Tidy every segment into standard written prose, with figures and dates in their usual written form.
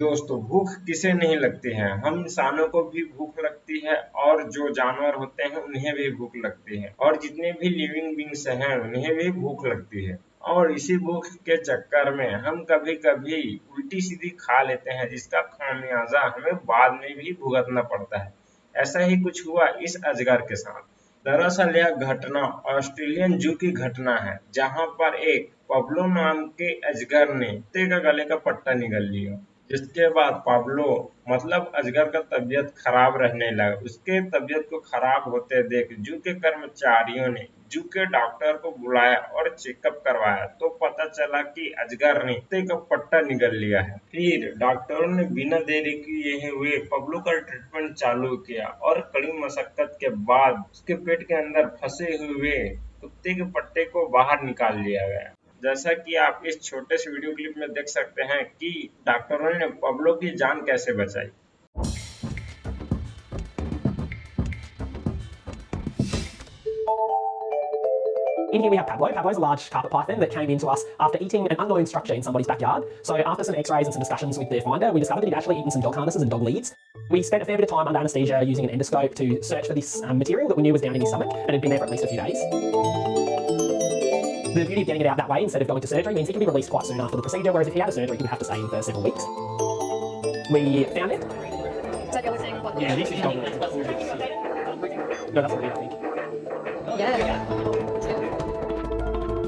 दोस्तों, भूख किसे नहीं लगती है। हम इंसानों को भी भूख लगती है और जो जानवर होते हैं उन्हें भी भूख लगती है और जितने भी लिविंग बींग्स हैं उन्हें भी भूख लगती है। और इसी भूख के चक्कर में हम कभी कभी उल्टी सीधी खा लेते हैं जिसका खामियाजा हमें बाद में भी भुगतना पड़ता है। ऐसा ही कुछ हुआ इस अजगर के साथ। दरअसल यह घटना ऑस्ट्रेलियन जू की घटना है, जहां पर एक पब्लो नाम के अजगर ने कुत्ते का गले का पट्टा निगल लिया। जिसके बाद पाब्लो मतलब अजगर का तबीयत खराब रहने लगा। उसके तबीयत को खराब होते देख जू के कर्मचारियों ने जू के डॉक्टर को बुलाया और चेकअप करवाया तो पता चला कि अजगर ने कुत्ते का पट्टा निगल लिया है। फिर डॉक्टरों ने बिना देरी किए हुए पब्लो का ट्रीटमेंट चालू किया और कड़ी मशक्कत के बाद उसके पेट के अंदर फंसे हुए कुत्ते के पट्टे को बाहर निकाल लिया गया। जैसा कि आप इस छोटे से वीडियो क्लिप में देख सकते हैं कि डॉक्टरों ने पब्लो की जान कैसे बचाई। In here we have Pablo. Pablo is a large carpet python that came into us after eating an unknown structure in somebody's backyard. So after some x-rays and some discussions with their finder, we discovered that he'd actually eaten some dog harnesses and dog leads. We spent a fair bit of time under anaesthesia using an endoscope to search for this material that we knew was down in his stomach and had been there for at least a few days. The beauty of getting it out that way instead of going to surgery means he can be released quite soon after the procedure, whereas if he had a surgery, he would have to stay in for several weeks. We found it. Is that the other thing? Yeah, this is dog leads. No, that's a lead, I think. Yeah.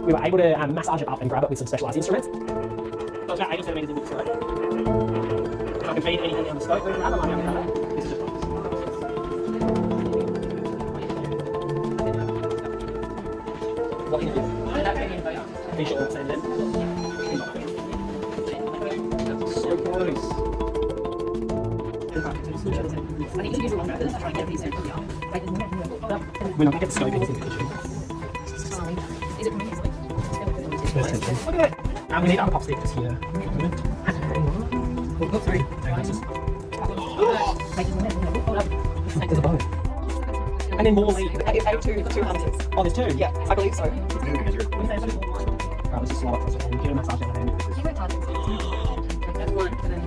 We were able to massage it up and grab it with some specialised instruments. So it's about 80 centimetres in width scope. If I can feed anything down the scope, we can grab it like down the cover. This is just box. What is this? Fish or sand then? So close. I think you use a long method to try and get these in. We're not going to get the scope in this individual. Is it coming easily? Look at it. We need other pop stickers here. Oh, sorry. There's a bone. And then more leaves. I have two hunters. Oh, there's two? Yeah, I believe so. Right, let's just slow it for a second. Give it a massage down the hand. You go touch it. That's one, and then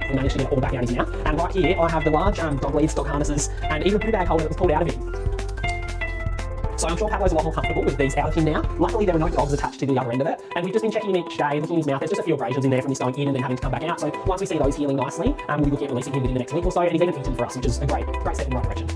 We managed to get it all back out of his mouth. And right here, I have the large dog leads, dog harnesses, and even a poo bag holder that was pulled out of him. So I'm sure Pablo's a lot more comfortable with these out of him now. Luckily, there were no dogs attached to the other end of it. And we've just been checking him each day, looking in his mouth. There's just a few abrasions in there from this going in and then having to come back out. So once we see those healing nicely, we'll be looking at releasing him within the next week or so. And he's even eaten for us, which is a great step in the right direction.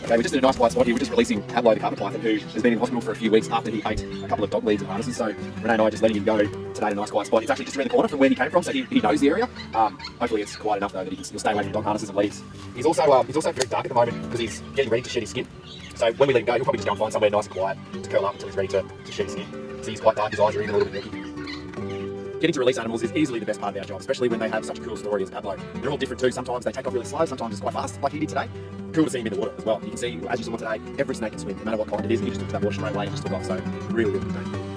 Okay, we're just in a nice quiet spot here. We're just releasing Pablo, the carpet python, who has been in hospital for a few weeks after he ate a couple of dog leads and harnesses. So Renee and I are just letting him go today in a nice quiet spot. It's actually just around the corner from where he came from, so he knows the area. Hopefully it's quiet enough though that he'll stay away from dog harnesses and leads. He's also very dark at the moment because he's getting ready to shed his skin. So when we let him go, he'll probably just go and find somewhere nice and quiet to curl up until he's ready to shed his skin. So he's quite dark, his eyes are even a little bit milky. Getting to release animals is easily the best part of our job, especially when they have such a cool story as Pablo. They're all different too. Sometimes they take off really slow, sometimes it's quite fast, like he did today. Cool to see him in the water as well. You can see, as you saw today, every snake can swim, no matter what kind it is, and he just took to that water straight away and just took off. So really, really good day.